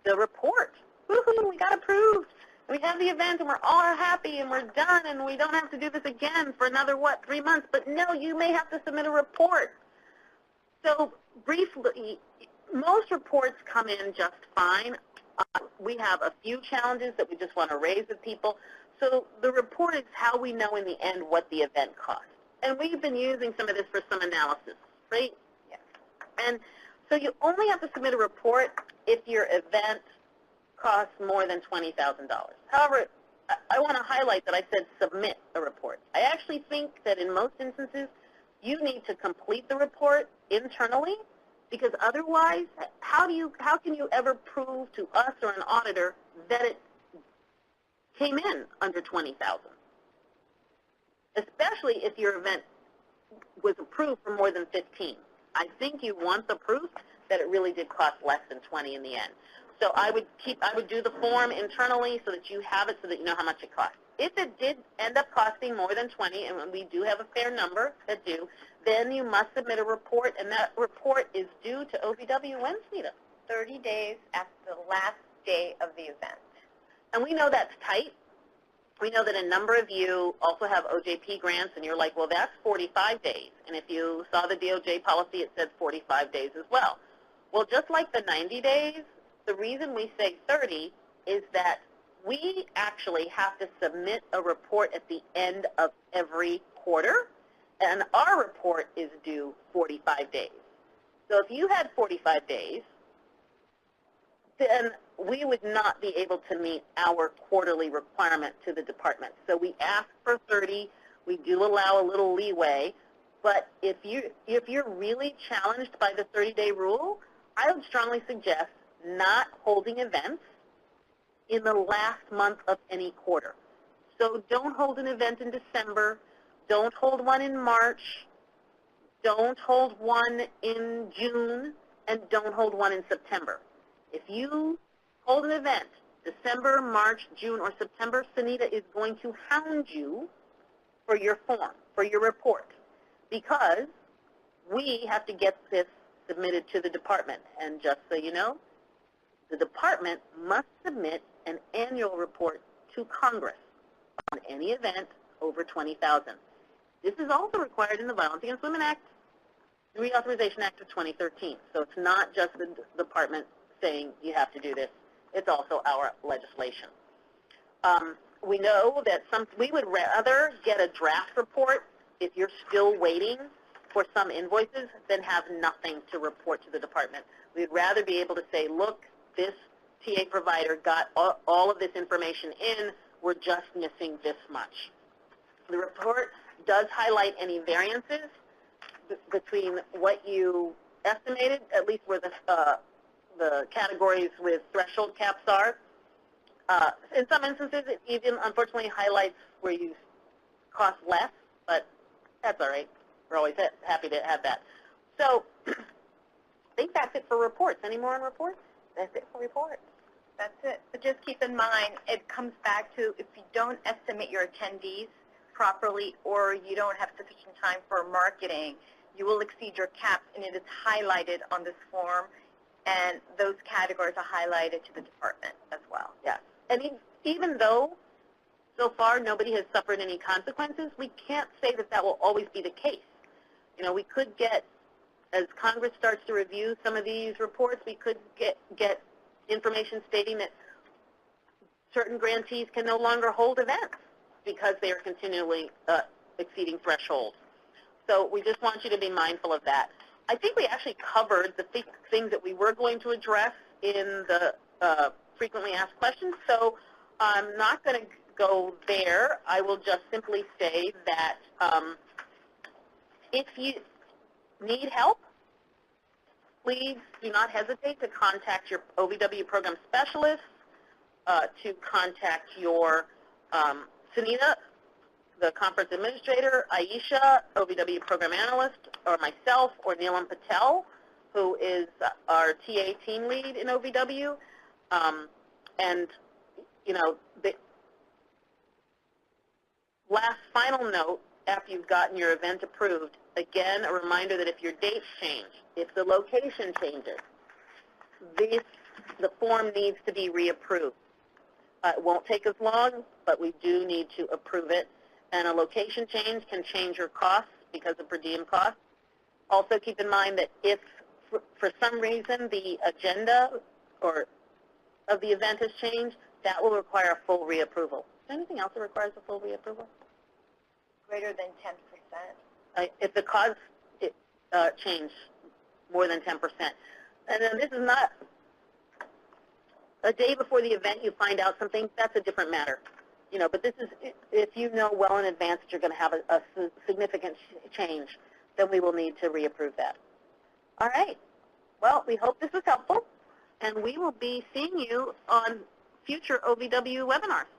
the report. Woohoo, we got approved. We have the event, and we're all happy, and we're done, and we don't have to do this again for another, 3 months? But no, you may have to submit a report. So briefly, most reports come in just fine. We have a few challenges that we just want to raise with people. So the report is how we know in the end what the event cost. And we've been using some of this for some analysis, right? Yes. And so you only have to submit a report if your event costs more than $20,000. However, I want to highlight that I said submit a report. I actually think that in most instances, you need to complete the report internally, because otherwise, how can you ever prove to us or an auditor that it came in under $20,000? Especially if your event was approved for more than 15. I think you want the proof that it really did cost less than 20 in the end. So I would do the form internally so that you have it so that you know how much it cost. If it did end up costing more than 20, and we do have a fair number that do, then you must submit a report, and that report is due to OVW when, Nita? 30 days after the last day of the event. And we know that's tight. We know that a number of you also have OJP grants, and you're like, well, that's 45 days. And if you saw the DOJ policy, it said 45 days as well. Well, just like the 90 days, the reason we say 30 is that we actually have to submit a report at the end of every quarter, and our report is due 45 days. So if you had 45 days, then we would not be able to meet our quarterly requirement to the department. So we ask for 30. We do allow a little leeway. But if you're really challenged by the 30-day rule, I would strongly suggest not holding events in the last month of any quarter. So don't hold an event in December. Don't hold one in March. Don't hold one in June. And don't hold one in September. If you hold an event December, March, June, or September, Sunita is going to hound you for your form, for your report, because we have to get this submitted to the department. And just so you know, the department must submit an annual report to Congress on any event over $20,000. This is also required in the Violence Against Women Act, the Reauthorization Act of 2013. So it's not just the department saying you have to do this. It's also our legislation. We know that we would rather get a draft report if you're still waiting for some invoices than have nothing to report to the department. We'd rather be able to say, look, this TA provider got all of this information in. We're just missing this much. The report does highlight any variances between what you estimated, at least where the categories with threshold caps are. In some instances, it even unfortunately highlights where you cost less, but that's all right. We're always happy to have that. So I think that's it for reports. Any more on reports? That's it for reports. That's it. But just keep in mind, it comes back to if you don't estimate your attendees, properly or you don't have sufficient time for marketing, you will exceed your caps, and it is highlighted on this form, and those categories are highlighted to the department as well. Yes. And even though so far nobody has suffered any consequences, we can't say that that will always be the case. You know, we could get, as Congress starts to review some of these reports, we could get information stating that certain grantees can no longer hold events because they are continually exceeding thresholds. So we just want you to be mindful of that. I think we actually covered the things that we were going to address in the frequently asked questions, so I'm not going to go there. I will just simply say that if you need help, please do not hesitate to contact your OVW program specialist, to contact your Sunita, the conference administrator, Aisha, OVW program analyst, or myself, or Neelam Patel, who is our TA team lead in OVW. And, you know, the last final note, after you've gotten your event approved, again, a reminder that if your dates change, if the location changes, the form needs to be reapproved. It won't take as long, but we do need to approve it. And a location change can change your costs because of per diem costs. Also keep in mind that if, for some reason, the agenda of the event has changed, that will require a full reapproval. Is there anything else that requires a full reapproval? Greater than 10%. If the cause change more than 10%. And then this is not a day before the event you find out something, that's a different matter. You know, but this is, if you know well in advance that you're going to have a significant change, then we will need to reapprove that. All right. Well, we hope this was helpful, and we will be seeing you on future OVW webinars.